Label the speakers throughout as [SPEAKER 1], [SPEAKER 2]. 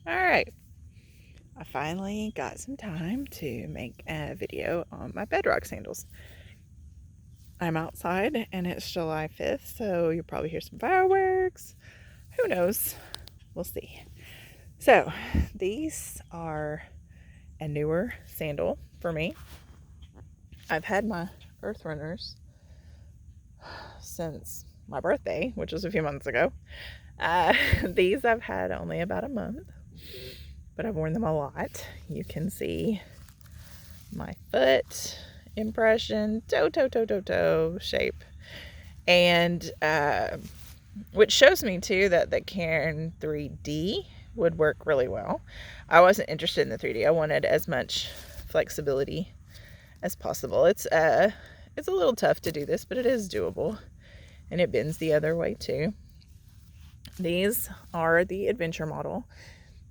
[SPEAKER 1] All right, I finally got some time to make a video on my Bedrock sandals. I'm outside and it's July 5th, so you'll probably hear some fireworks. Who knows? We'll see. So, these are a newer sandal for me. I've had my Earth Runners since my birthday, which was a few months ago. These I've had only about a month, but I've worn them a lot. You can see my foot impression, toe shape, and which shows me too that the Cairn 3D would work really well. I wasn't interested in the 3D. I wanted as much flexibility as possible. It's a little tough to do this, but it is doable, and it bends the other way too. These are the adventure model.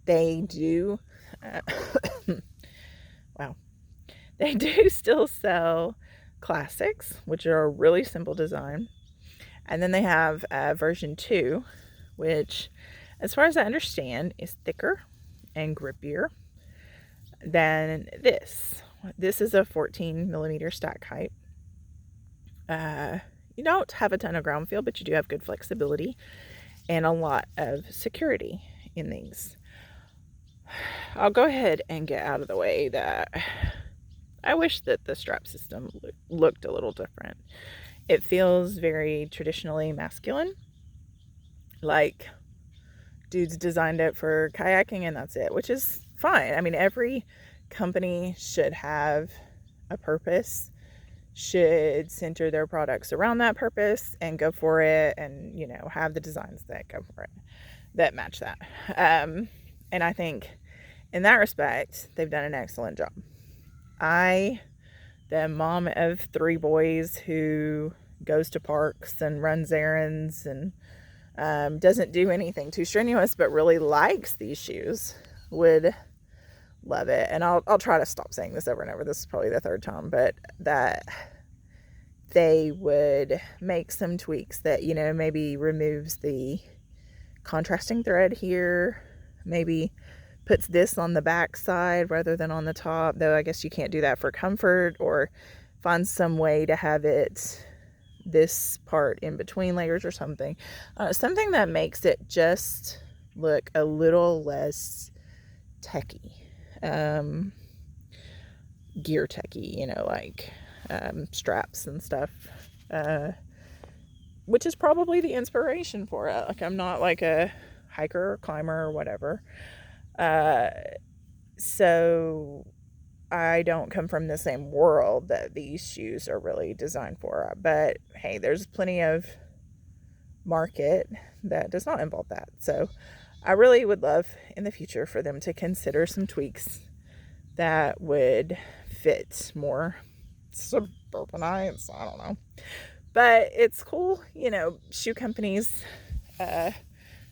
[SPEAKER 1] They do wow, they do still sell classics, which are a really simple design, and then they have version 2, which, as far as I understand, is thicker and grippier than this. This is a 14 millimeter stack height. You don't have a ton of ground feel, but you do have good flexibility and a lot of security in these. I'll go ahead and get out of the way that I wish that the strap system looked a little different. It feels very traditionally masculine, like dudes designed it for kayaking and that's it, which is fine. I mean, every company should have a purpose, should center their products around that purpose and go for it, and have the designs that go for it, that match that. And I think in that respect they've done an excellent job. The mom of 3 boys who goes to parks and runs errands and doesn't do anything too strenuous but really likes these shoes, would love it. And I'll try to stop saying this over and over. This is probably the 3rd time, but that they would make some tweaks that, maybe removes the contrasting thread here, maybe puts this on the back side rather than on the top, though I guess you can't do that for comfort, or find some way to have it this part in between layers or something. Something that makes it just look a little less techy, gear techy, like straps and stuff, which is probably the inspiration for it. Like, I'm not like a hiker or climber or whatever, so I don't come from the same world that these shoes are really designed for. But hey, there's plenty of market that does not involve that. So I really would love in the future for them to consider some tweaks that would fit more suburbanites. I don't know. But it's cool. Shoe companies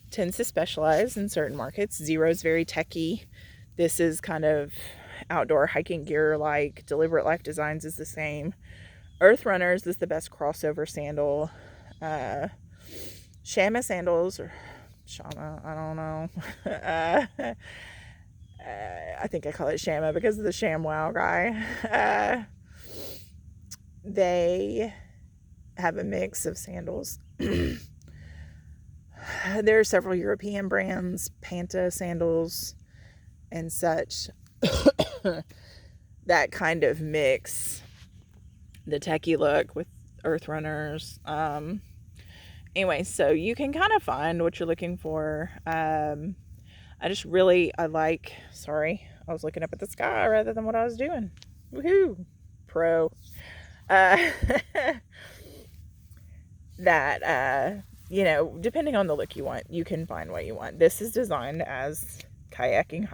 [SPEAKER 1] tend to specialize in certain markets. Zero's very techy. This is kind of outdoor hiking gear, like Deliberate Life Designs is the same. Earth Runners is the best crossover sandal. Shama sandals, or Shama, I don't know. I think I call it Shama because of the ShamWow guy. They have a mix of sandals. There are several European brands, Panta sandals and such, that kind of mix the techie look with Earth Runners. Anyway, so you can kind of find what you're looking for. Sorry, I was looking up at the sky rather than what I was doing. Woohoo, pro. That, depending on the look you want, you can find what you want. This is designed as kayaking,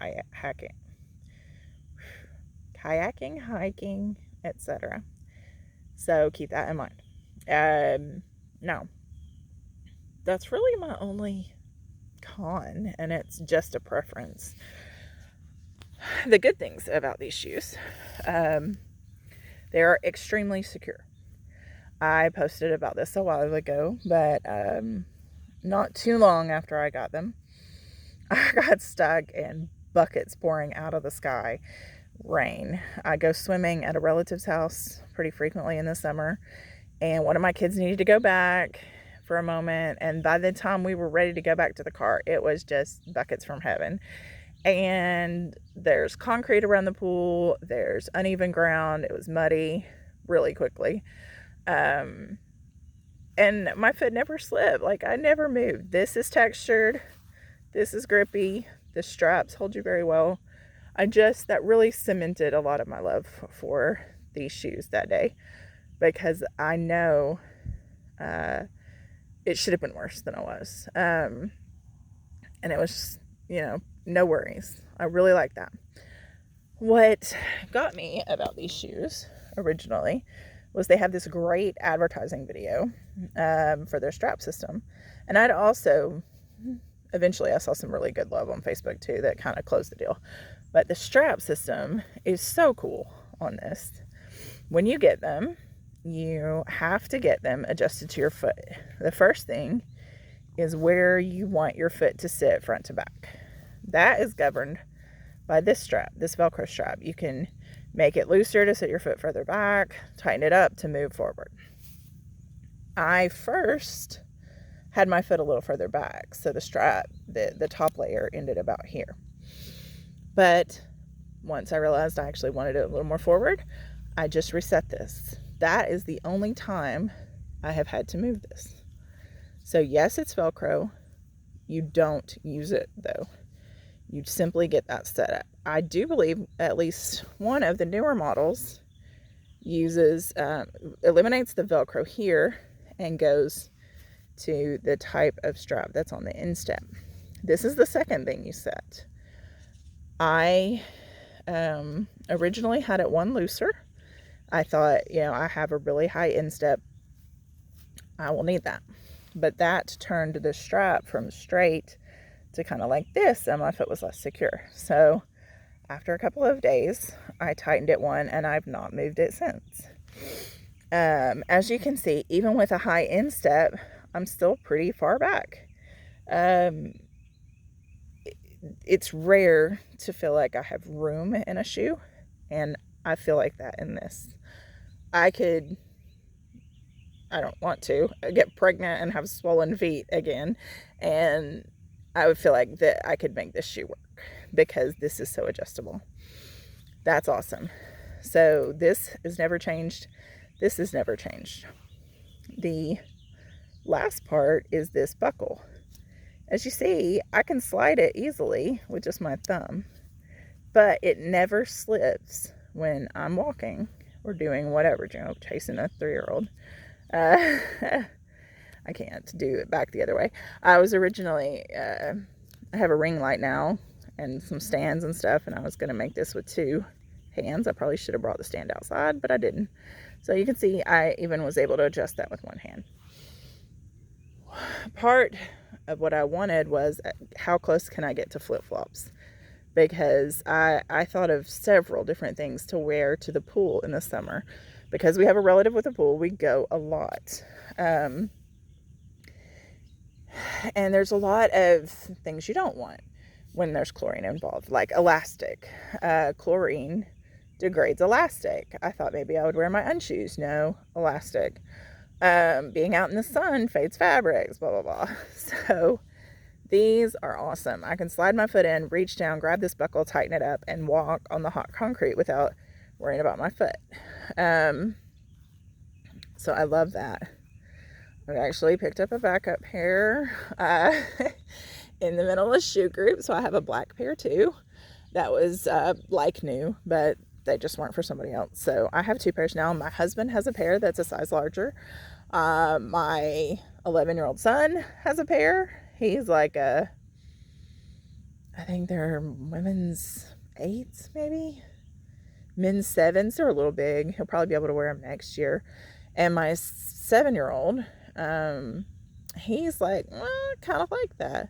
[SPEAKER 1] hiking, etc. So keep that in mind. Now, that's really my only con, and it's just a preference. The good things about these shoes, they are extremely secure. I posted about this a while ago, but not too long after I got them, I got stuck in buckets pouring out of the sky rain. I go swimming at a relative's house pretty frequently in the summer, and one of my kids needed to go back for a moment, and by the time we were ready to go back to the car, it was just buckets from heaven. And there's concrete around the pool, there's uneven ground, it was muddy really quickly. And my foot never slipped. Like, I never moved. This is textured, this is grippy, the straps hold you very well. That really cemented a lot of my love for these shoes that day, because I know it should have been worse than it was. And it was, no worries. I really like that. What got me about these shoes originally was they have this great advertising video for their strap system. And eventually I saw some really good love on Facebook too that kind of closed the deal. But the strap system is so cool on this. When you get them, you have to get them adjusted to your foot. The first thing is where you want your foot to sit front to back. That is governed by this strap, this Velcro strap. You can make it looser to sit your foot further back, tighten it up to move forward. I first had my foot a little further back, so the strap, the top layer ended about here. But once I realized I actually wanted it a little more forward, I just reset this. That is the only time I have had to move this. So yes, it's Velcro. You don't use it though. You simply get that set up. I do believe at least one of the newer models eliminates the Velcro here and goes to the type of strap that's on the instep. This is the second thing you set. I originally had it one looser. I thought, I have a really high instep. I will need that. But that turned the strap from straight to kind of like this, and my foot was less secure. So after a couple of days, I tightened it one, and I've not moved it since. As you can see, even with a high instep, I'm still pretty far back. It's rare to feel like I have room in a shoe, and I feel like that in this. I don't want to get pregnant and have swollen feet again, and I would feel like that I could make this shoe work because this is so adjustable. That's awesome. So this has never changed. This has never changed. The last part is this buckle. As you see, I can slide it easily with just my thumb, but it never slips when I'm walking or doing whatever, chasing a 3-year-old. I can't do it back the other way. I was originally, I have a ring light now and some stands and stuff, and I was going to make this with 2 hands. I probably should have brought the stand outside, but I didn't. So you can see I even was able to adjust that with one hand. Part of what I wanted was how close can I get to flip-flops, because I thought of several different things to wear to the pool in the summer. Because we have a relative with a pool, we go a lot. And there's a lot of things you don't want when there's chlorine involved, like elastic. Chlorine degrades elastic. I thought maybe I would wear my unshoes. No, elastic. Being out in the sun fades fabrics, blah, blah, blah. So these are awesome. I can slide my foot in, reach down, grab this buckle, tighten it up, and walk on the hot concrete without worrying about my foot. So I love that. I actually picked up a backup pair in the middle of a shoe group, so I have a black pair too. That was like new, but they just weren't for somebody else. So I have 2 pairs now. My husband has a pair that's a size larger. My 11-year-old son has a pair. He's like I think they're women's 8s, maybe. Men's 7s. They're a little big. He'll probably be able to wear them next year. And my 7-year-old, he's like, kind of like that.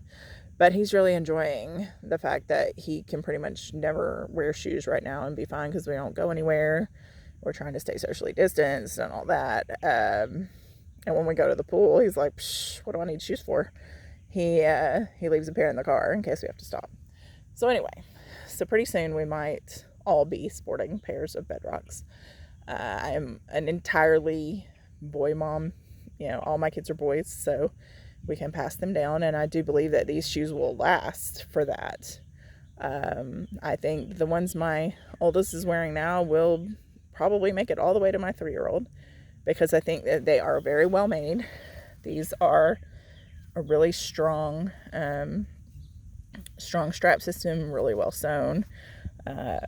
[SPEAKER 1] But he's really enjoying the fact that he can pretty much never wear shoes right now and be fine because we don't go anywhere. We're trying to stay socially distanced and all that. And when we go to the pool, he's like, what do I need shoes for? he leaves a pair in the car in case we have to stop. So anyway, so pretty soon we might all be sporting pairs of Bedrocks. I am an entirely boy mom. You know, all my kids are boys, so we can pass them down, and I do believe that these shoes will last for that. I think the ones my oldest is wearing now will probably make it all the way to my 3-year-old, because I think that they are very well made. These are a really strong strap system, really well sewn. I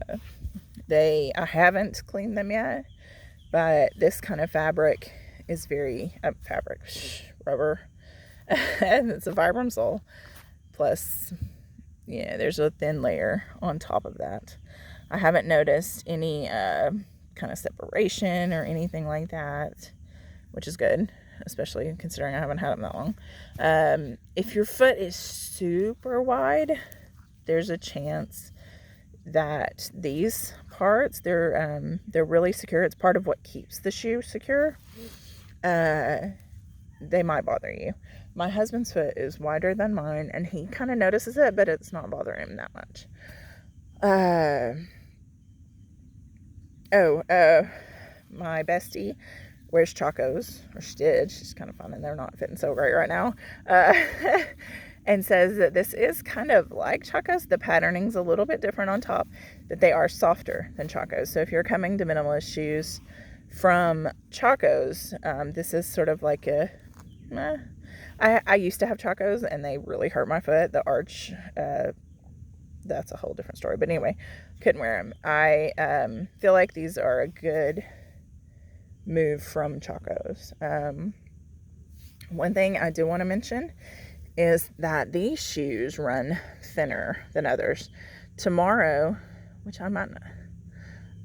[SPEAKER 1] haven't cleaned them yet, but this kind of fabric is very rubber, and it's a Vibram sole. Plus, yeah, there's a thin layer on top of that. I haven't noticed any kind of separation or anything like that, which is good, especially considering I haven't had them that long. If your foot is super wide, there's a chance that these parts, they're really secure. It's part of what keeps the shoe secure. They might bother you. My husband's foot is wider than mine, and he kind of notices it, but it's not bothering him that much. My bestie wears Chacos, or she did. She's kind of fun, and they're not fitting so great right now. And says that this is kind of like Chacos. The patterning's a little bit different on top, that they are softer than Chacos. So if you're coming to minimalist shoes from Chacos, this is sort of like a... I used to have Chacos, and they really hurt my foot. The arch, that's a whole different story. But anyway, couldn't wear them. I feel like these are a good move from Chacos. One thing I do want to mention is that these shoes run thinner than others. Tomorrow, which I might not...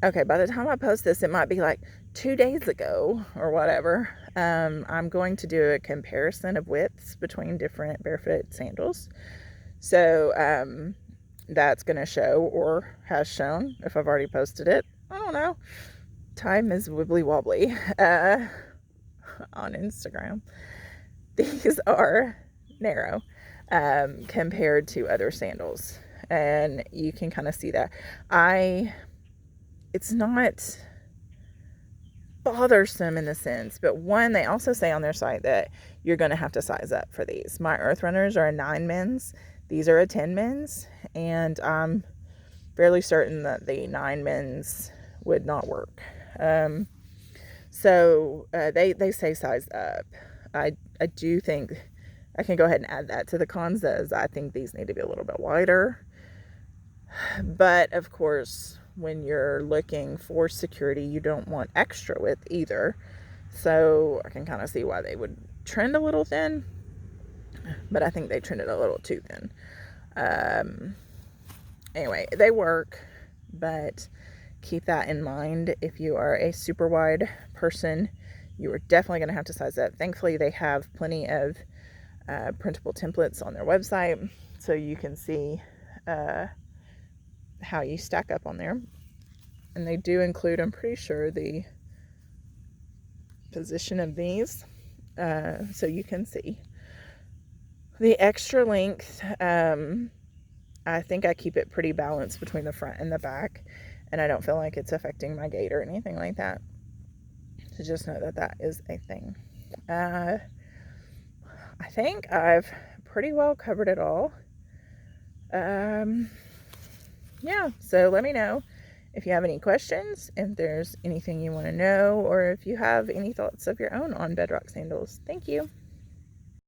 [SPEAKER 1] Okay, by the time I post this, it might be like 2 days ago or whatever. I'm going to do a comparison of widths between different barefoot sandals. So that's going to show, or has shown, if I've already posted it. I don't know. Time is wibbly wobbly on Instagram. These are narrow compared to other sandals, and you can kind of see that. It's not bothersome in the sense, but one, they also say on their site that you're going to have to size up for these. My Earth Runners are a 9 men's, these are a 10 men's, and I'm fairly certain that the 9 men's would not work. So they say size up. I do think I can go ahead and add that to the cons, as I think these need to be a little bit wider. But of course, when you're looking for security, you don't want extra width either. So I can kind of see why they would trend a little thin, but I think they trended a little too thin. Anyway, they work, but keep that in mind. If you are a super wide person, you are definitely going to have to size up. Thankfully, they have plenty of printable templates on their website, so you can see how you stack up on there. And they do include, I'm pretty sure, the position of these, so you can see. The extra length, I think I keep it pretty balanced between the front and the back, and I don't feel like it's affecting my gait or anything like that. So just know that that is a thing. I think I've pretty well covered it all. Yeah, so let me know if you have any questions, if there's anything you want to know, or if you have any thoughts of your own on Bedrock Sandals. Thank you.